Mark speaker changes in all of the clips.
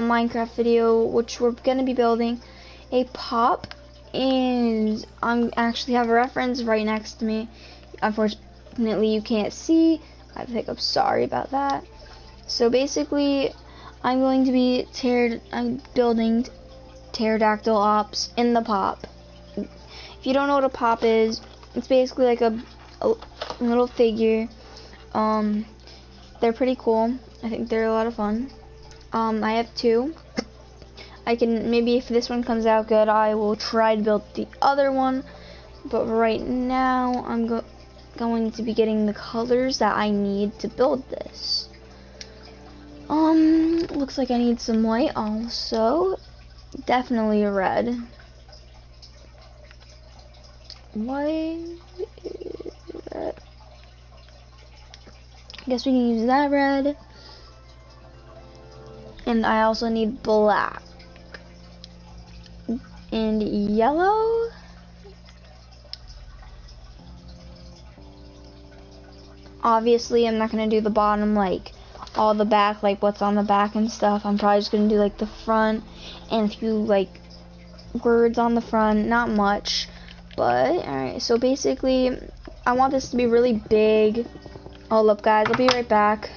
Speaker 1: Minecraft video, which we're gonna be building a pop, and I actually have a reference right next to me. Unfortunately, you can't see. I think I'm sorry about that. So basically, I'm going to be building pterodactyl ops in the pop. If you don't know what a pop is, it's basically like a little figure. They're pretty cool. I think they're a lot of fun. I have 2. I can, maybe if this one comes out good, I will try to build the other one. But right now, I'm going to be getting the colors that I need to build this. Looks like I need some white also. Definitely a red. White, red. Guess we can use that red. And I also need black. And yellow. Obviously, I'm not going to do the bottom, like, all the back, like, what's on the back and stuff. I'm probably just going to do, like, the front and a few, like, words on the front. Not much. But, alright, so basically, I want this to be really big. Hold up, guys. I'll be right back.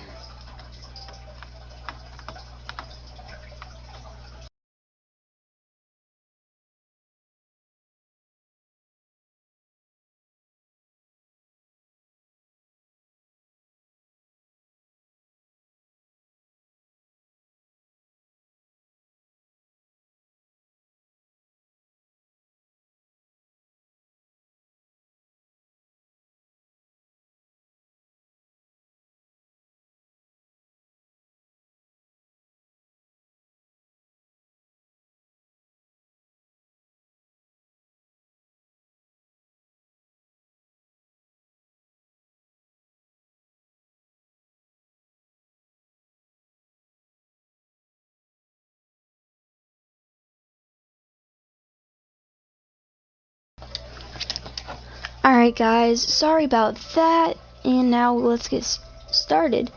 Speaker 1: Alright guys, sorry about that, and now let's get started.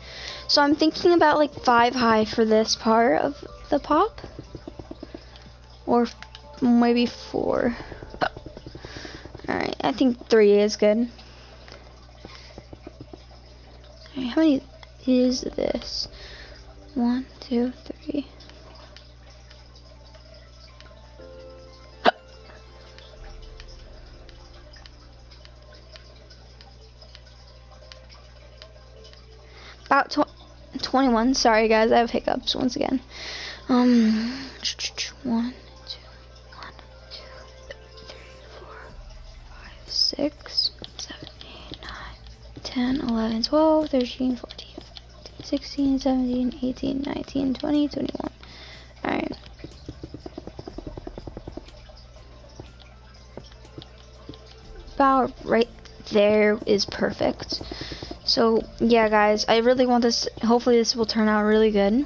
Speaker 1: So I'm thinking about like 5 high for this part of the pop, or maybe 4. Alright, I think 3 is good. Right, how many is this? 1, 2, 3. About 21. Sorry guys, I have hiccups once again. 1, 2, 1, 2, 3, 4, 5, 6, 7, 8, 9, 10, 11, 12, 13, 14, 15, 16, 17, 18, 19, 20, 21. Alright. About right there is perfect. So yeah guys, I really want this, hopefully this will turn out really good.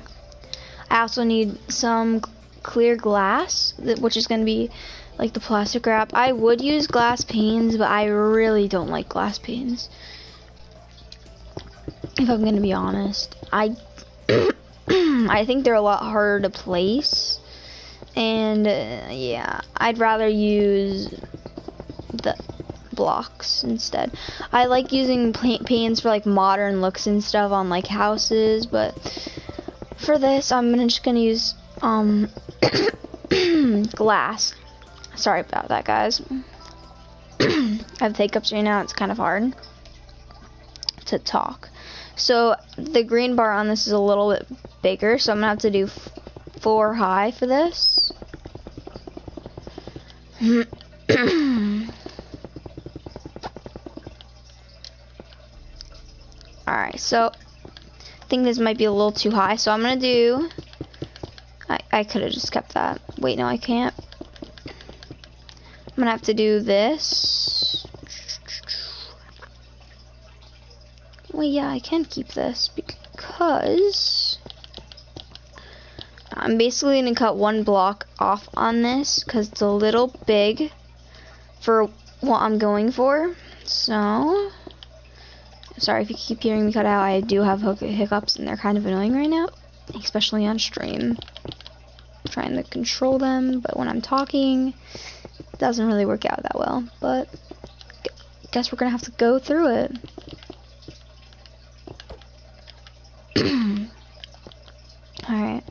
Speaker 1: I also need some clear glass, which is going to be like the plastic wrap. I would use glass panes, but I really don't like glass panes, if I'm going to be honest. I think they're a lot harder to place, and yeah, I'd rather use the blocks instead. I like using paints for like modern looks and stuff on like houses, but for this I'm just gonna use glass. Sorry about that guys. I have hiccups right now, it's kind of hard to talk. So the green bar on this is a little bit bigger, so I'm gonna have to do 4 high for this. Alright, so I think this might be a little too high, so I'm gonna do, I could have just kept that. Wait, no I can't. I'm gonna have to do this. Well, yeah, I can keep this because I'm basically gonna cut 1 block off on this because it's a little big for what I'm going for. So sorry if you keep hearing me cut out. I do have hiccups and they're kind of annoying right now, especially on stream. trying to control them, but when I'm talking, it doesn't really work out that well. But guess we're gonna have to go through it. Alright.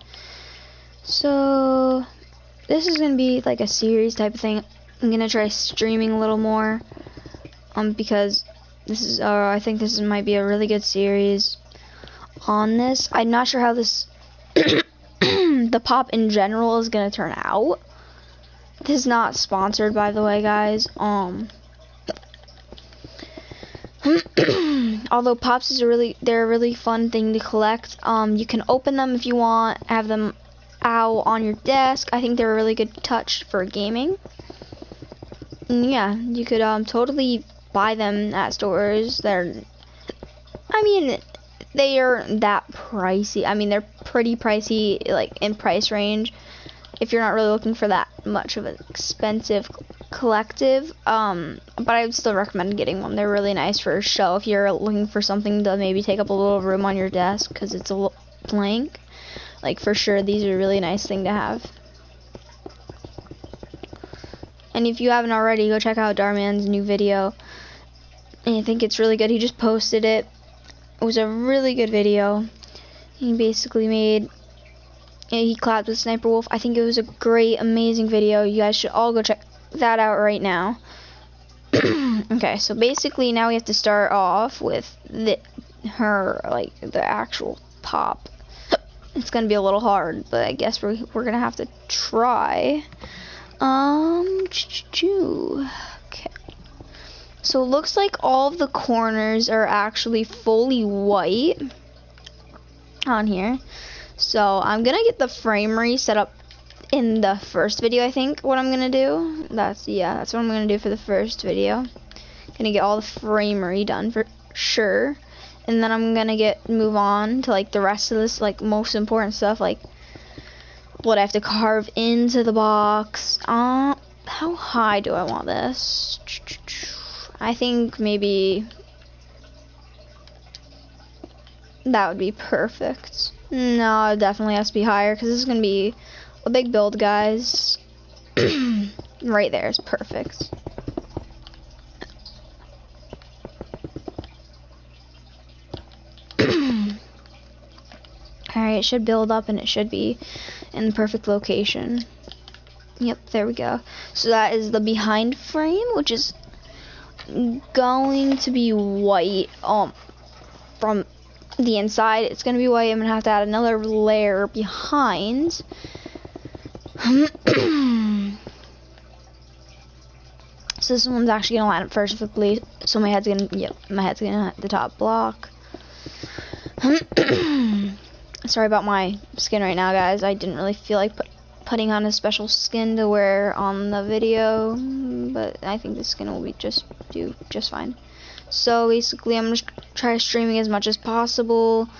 Speaker 1: So this is gonna be like a series type of thing. I'm gonna try streaming a little more. Because this is I think this might be a really good series on this. I'm not sure how this the pop in general is gonna turn out. This is not sponsored, by the way, guys. Although pops is they're a really fun thing to collect. You can open them if you want, have them out on your desk. I think they're a really good touch for gaming. And yeah, you could totally buy them at stores. I mean, they are that pricey. I mean, they're pretty pricey, like in price range, if you're not really looking for that much of an expensive collective. But I would still recommend getting one. They're really nice for a show if you're looking for something to maybe take up a little room on your desk because it's a little blank. Like, for sure, these are a really nice thing to have. And if you haven't already, go check out Darman's new video. And I think it's really good. He just posted it. It was a really good video. He basically he clapped with Sniper Wolf. I think it was a great, amazing video. You guys should all go check that out right now. Okay, so basically now we have to start off with the actual pop. It's gonna be a little hard, but I guess we're gonna have to try. Okay. So it looks like all of the corners are actually fully white on here. So I'm gonna get the framery set up in the first video. I think what I'm gonna do. That's what I'm gonna do for the first video. Gonna get all the framery done for sure, and then I'm gonna move on to like the rest of this like most important stuff, like what I have to carve into the box. How high do I want this? I think maybe that would be perfect. No, it definitely has to be higher because this is gonna be a big build, guys. Right there is perfect. Alright, it should build up and it should be in the perfect location. Yep, there we go. So that is the behind frame, which is going to be white. From the inside, it's going to be white. I'm going to have to add another layer behind. So this one's actually going to line up perfectly. So my head's going to hit the top block. Sorry about my skin right now, guys. I didn't really feel like putting on a special skin to wear on the video, but I think the skin will do just fine. So basically, I'm just try streaming as much as possible.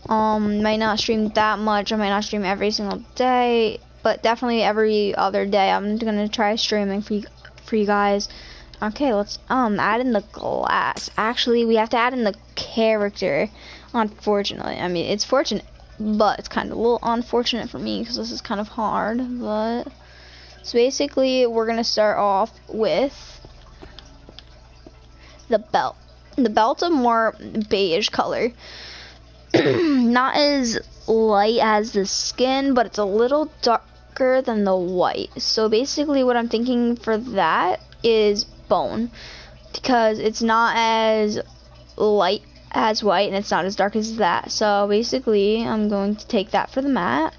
Speaker 1: Might not stream that much. I might not stream every single day, but definitely every other day. I'm gonna try streaming for you guys. Okay, let's add in the glass. Actually, we have to add in the character. Unfortunately, I mean, it's fortunate, but it's kind of a little unfortunate for me because this is kind of hard. But so basically, we're gonna start off with the belt. The belt's a more beige color, not as light as the skin, but it's a little darker than the white. So basically, what I'm thinking for that is bone, because it's not as light as white and it's not as dark as that. So basically, I'm going to take that for the map.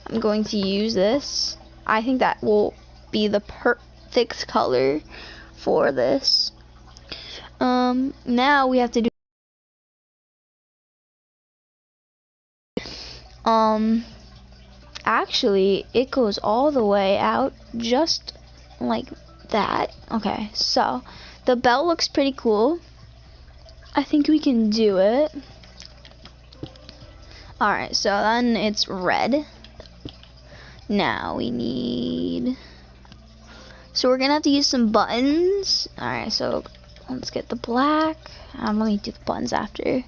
Speaker 1: I'm going to use this. I think that will be the perfect color for this. Now we have to do actually it goes all the way out just like that. Okay, so the belt looks pretty cool. I think we can do it. Alright, so then it's red. Now we need, so we're gonna have to use some buttons. Alright, so let's get the black. Let me do the buttons after.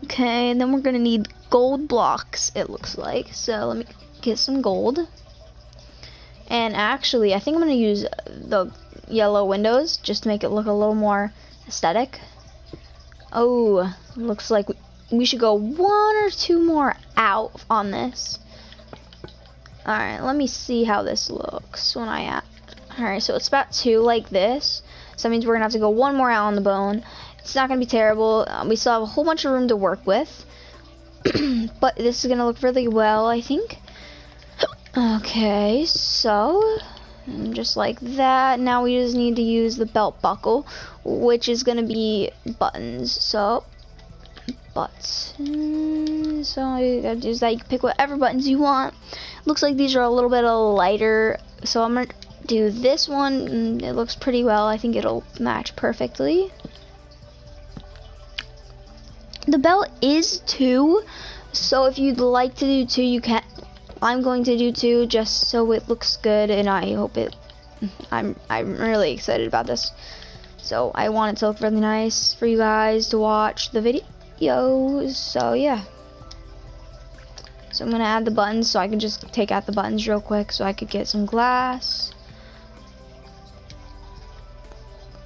Speaker 1: Okay, and then we're gonna need gold blocks, it looks like. So let me get some gold. And actually, I think I'm gonna use the yellow windows just to make it look a little more aesthetic. Oh, looks like we should go 1 or 2 more out on this. Alright, let me see how this looks when I add. Alright, so it's about 2 like this. So that means we're gonna have to go 1 more out on the bone. It's not gonna be terrible. We still have a whole bunch of room to work with. But this is gonna look really well, I think. Okay, so just like that. Now we just need to use the belt buckle, which is gonna be buttons. So buttons. So you gotta do that. You can pick whatever buttons you want. Looks like these are a little bit lighter. So I'm gonna do this one. And it looks pretty well. I think it'll match perfectly. The belt is 2, so if you'd like to do 2, you can. I'm going to do 2 just so it looks good, and I hope it. I'm really excited about this. So I want it to look really nice for you guys to watch the video. So yeah. So I'm gonna add the buttons, so I can just take out the buttons real quick, so I could get some glass.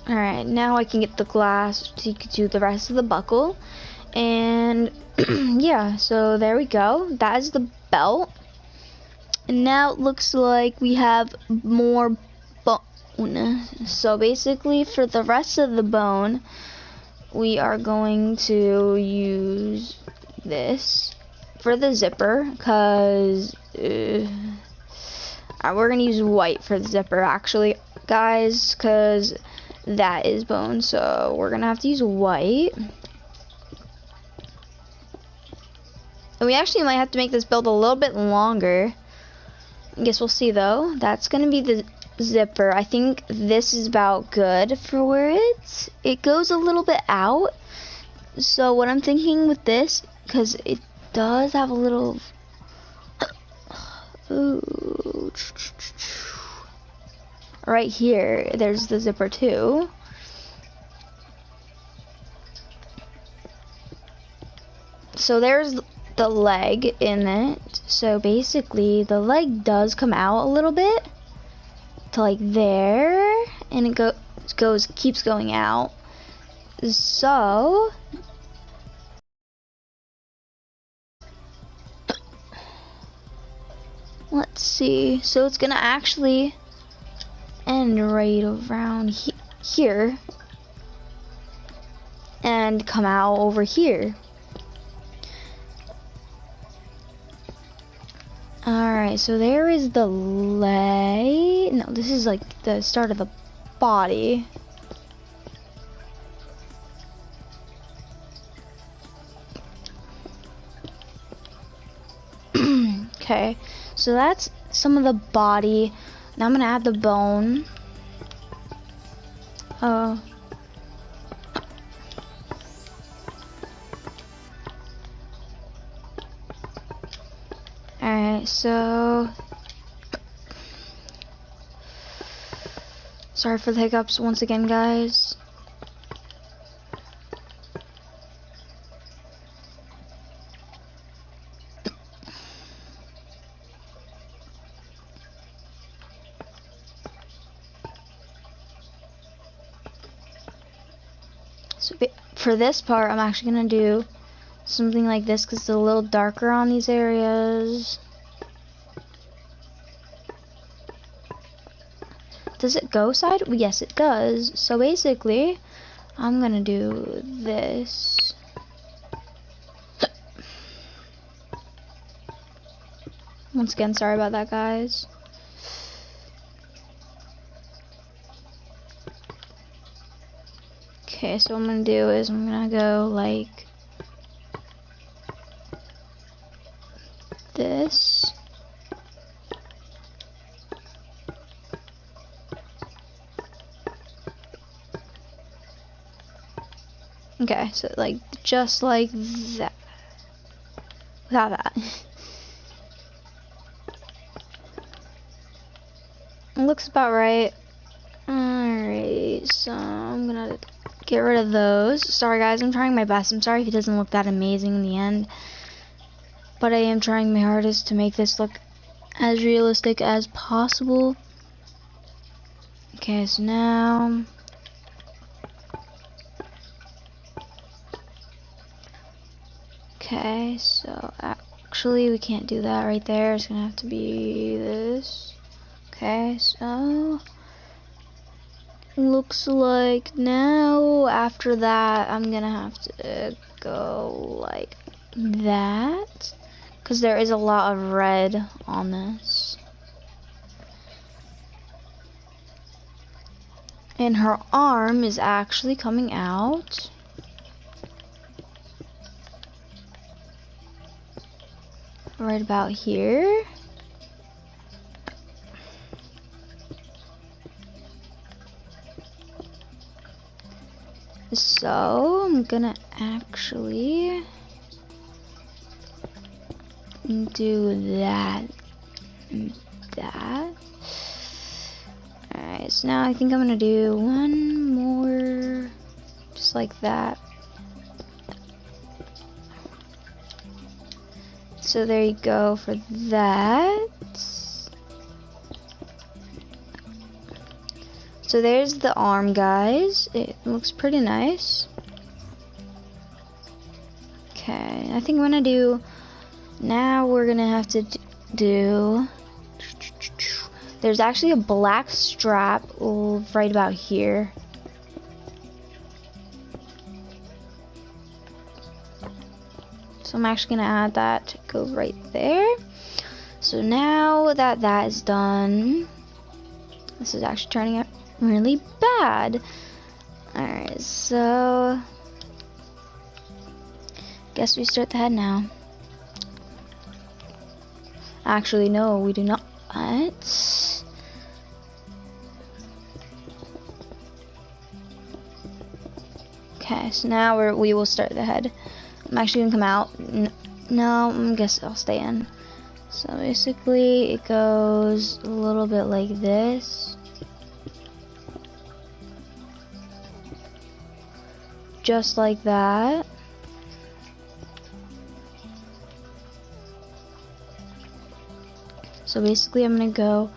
Speaker 1: All right, now I can get the glass, so you could do the rest of the buckle. And yeah, so there we go. That is the belt. And now it looks like we have more bone. So basically for the rest of the bone, we are going to use this for the zipper, because we're going to use white for the zipper actually, guys, because that is bone. So we're going to have to use white. And we actually might have to make this build a little bit longer. I guess we'll see though. That's gonna be the zipper. I think this is about good for where it goes a little bit out. So what I'm thinking with this, because it does have a little ooh, right here, there's the zipper too. So there's the leg in it. So basically the leg does come out a little bit to like there, and it keeps going out. So let's see. So it's gonna actually end right around here and come out over here. Alright, so there is the leg. No, this is like the start of the body. Okay, so that's some of the body. Now I'm gonna add the bone. Alright, so sorry for the hiccups once again, guys. So for this part, I'm actually gonna do something like this because it's a little darker on these areas. Does it go side? Yes, it does. So basically, I'm gonna do this. Once again, sorry about that, guys. Okay, so what I'm gonna do is I'm gonna go like this. Okay, so like just like that. Without that. It looks about right. Alright, so I'm gonna get rid of those. Sorry guys, I'm trying my best. I'm sorry if it doesn't look that amazing in the end. but I am trying my hardest to make this look as realistic as possible. Okay, so now okay, so actually we can't do that right there. It's gonna have to be this. Okay, so looks like now after that I'm gonna have to go like that, because there is a lot of red on this. And her arm is actually coming out. Right about here. So I'm gonna actually do that and that. Alright, so now I think I'm gonna do one more just like that. So there you go for that. So there's the arm, guys. It looks pretty nice. Okay, I think I'm gonna do, now we're gonna have to do, there's actually a black strap right about here. So I'm actually gonna add that to go right there. So now that that is done, this is actually turning out really bad. Alright, so guess we start the head now. Actually, no, we do not. Okay, so now we will start the head. I'm actually gonna come out. No, I guess I'll stay in. So basically, it goes a little bit like this. Just like that. So basically I'm gonna go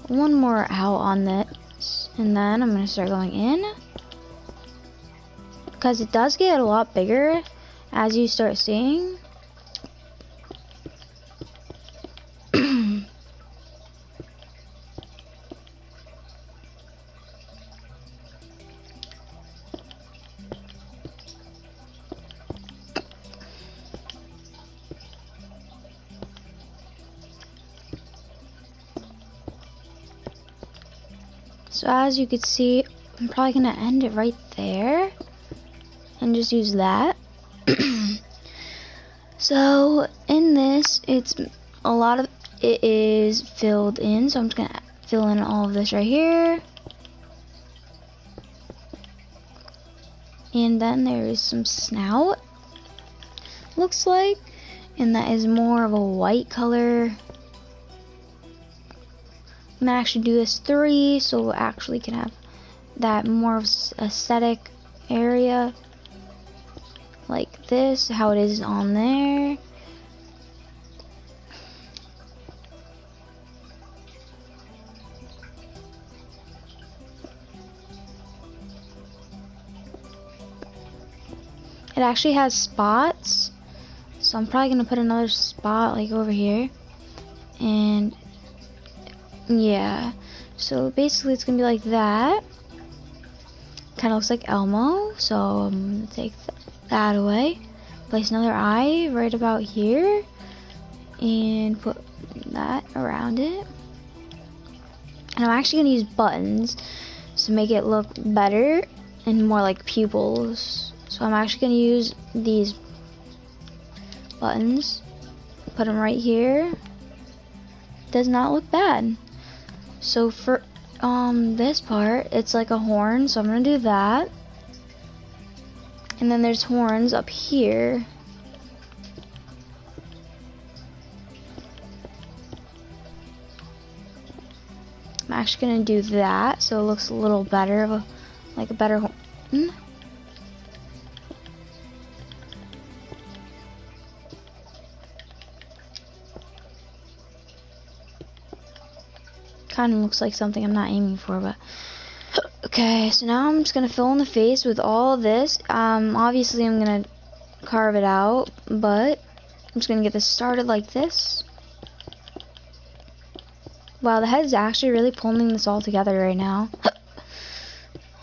Speaker 1: one more out on this, and then I'm gonna start going in, because it does get a lot bigger as you start seeing. So as you can see, I'm probably gonna end it right there and just use that. So in this, it's a lot of it is filled in, so I'm just gonna fill in all of this right here. And then there is some snout, looks like, and that is more of a white color. I'm gonna actually do this 3, so we actually can have that more of aesthetic area like this, how it is on there. It actually has spots, so I'm probably gonna put another spot like over here, and yeah, so basically it's gonna be like that. Kind of looks like Elmo, so I'm gonna take that away, place another eye right about here, and put that around it. And I'm actually gonna use buttons to make it look better and more like pupils. So I'm actually gonna use these buttons, put them right here. Does not look bad. So for this part, it's like a horn, so I'm gonna do that. And then there's horns up here. I'm actually gonna do that so it looks a little better, like a better horn. kind of looks like something I'm not aiming for, but okay. So now I'm just gonna fill in the face with all of this. Obviously I'm gonna carve it out, but I'm just gonna get this started like this. Wow, the head's actually really pulling this all together right now.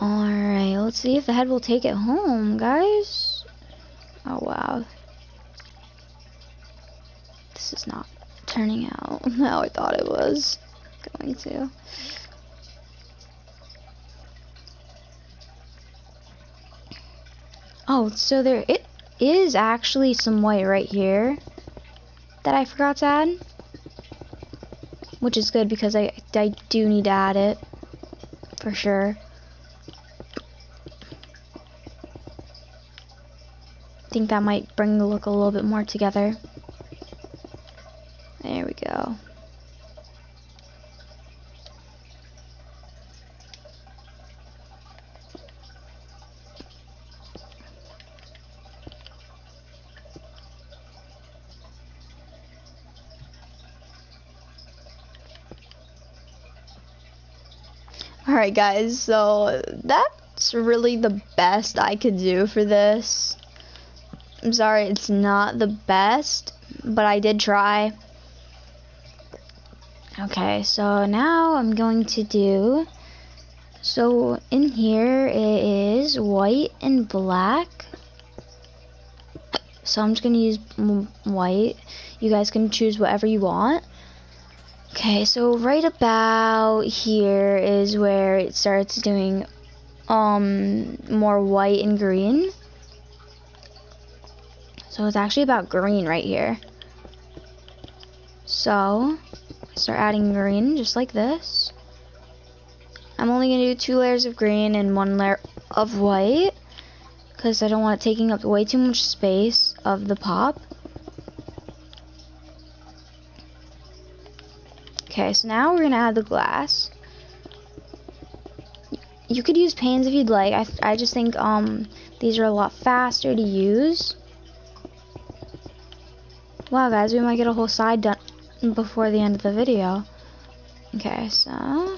Speaker 1: Alright, let's see if the head will take it home, guys. Oh wow. This is not turning out how I thought it was going to. Oh, so it is actually some white right here that I forgot to add, which is good because I do need to add it for sure. I think that might bring the look a little bit more together. There we go. Alright guys, so that's really the best I could do for this. I'm sorry it's not the best, but I did try. Okay, so now I'm going to do, so in here it is white and black. So I'm just going to use white. You guys can choose whatever you want. Okay, so right about here is where it starts doing more white and green. So it's actually about green right here. So start adding green just like this. I'm only gonna do 2 layers of green and 1 layer of white because I don't want it taking up way too much space of the pop. Okay, so now we're gonna add the glass. You could use panes if you'd like. I just think these are a lot faster to use. Wow guys, we might get a whole side done before the end of the video. Okay, so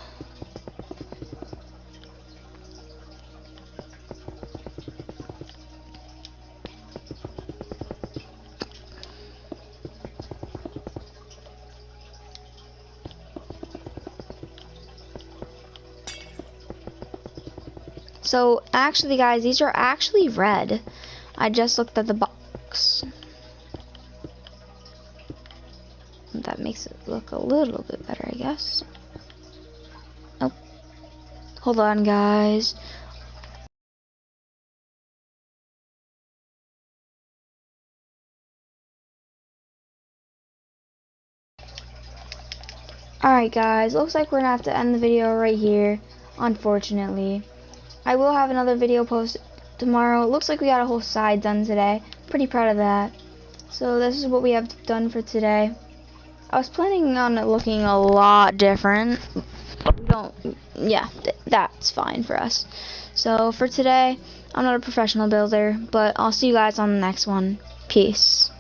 Speaker 1: actually guys, these are actually red. I just looked at the box. That makes it look a little bit better, I guess. Oh, hold on guys. Alright guys, looks like we're gonna have to end the video right here, unfortunately. I will have another video posted tomorrow. It looks like we got a whole side done today. Pretty proud of that. So this is what we have done for today. I was planning on it looking a lot different. Yeah, that's fine for us. So for today, I'm not a professional builder, but I'll see you guys on the next one. Peace.